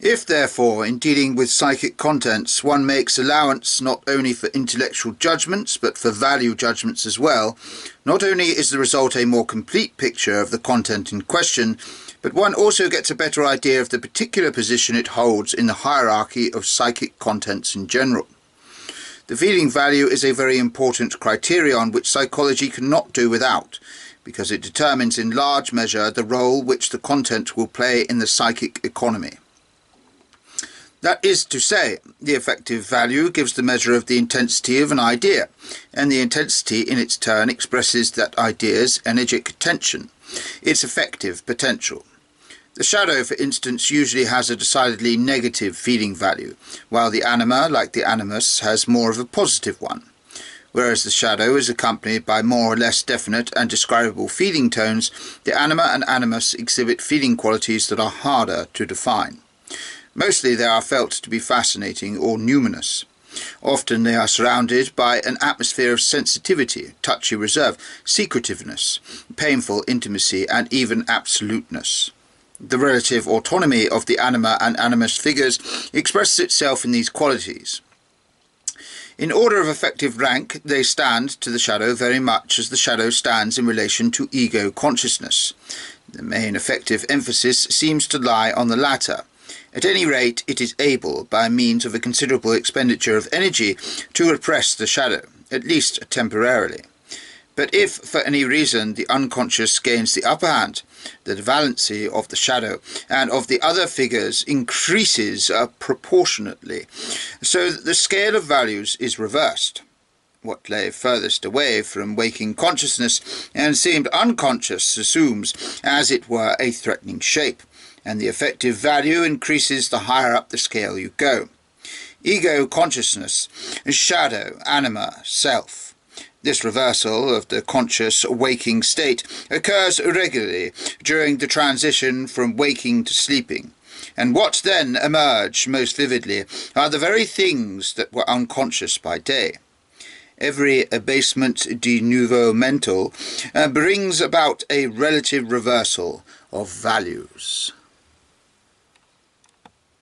If, therefore, in dealing with psychic contents, one makes allowance not only for intellectual judgments, but for value judgments as well, not only is the result a more complete picture of the content in question, but one also gets a better idea of the particular position it holds in the hierarchy of psychic contents in general. The feeling value is a very important criterion which psychology cannot do without, because it determines in large measure the role which the content will play in the psychic economy. That is to say, the affective value gives the measure of the intensity of an idea, and the intensity in its turn expresses that idea's energetic tension, its affective potential. The shadow, for instance, usually has a decidedly negative feeling value, while the anima, like the animus, has more of a positive one. Whereas the shadow is accompanied by more or less definite and describable feeling tones, the anima and animus exhibit feeling qualities that are harder to define. Mostly they are felt to be fascinating or numinous. Often they are surrounded by an atmosphere of sensitivity, touchy reserve, secretiveness, painful intimacy, and even absoluteness. The relative autonomy of the anima and animus figures expresses itself in these qualities. In order of effective rank, they stand to the shadow very much as the shadow stands in relation to ego consciousness. The main effective emphasis seems to lie on the latter. At any rate, it is able, by means of a considerable expenditure of energy, to repress the shadow, at least temporarily. But if, for any reason, the unconscious gains the upper hand, the valency of the shadow and of the other figures increases proportionately, so that the scale of values is reversed. What lay furthest away from waking consciousness and seemed unconscious assumes, as it were, a threatening shape, and the effective value increases the higher up the scale you go. Ego consciousness, shadow, anima, self. This reversal of the conscious waking state occurs regularly during the transition from waking to sleeping, and what then emerge most vividly are the very things that were unconscious by day. Every abasement de nouveau mental brings about a relative reversal of values.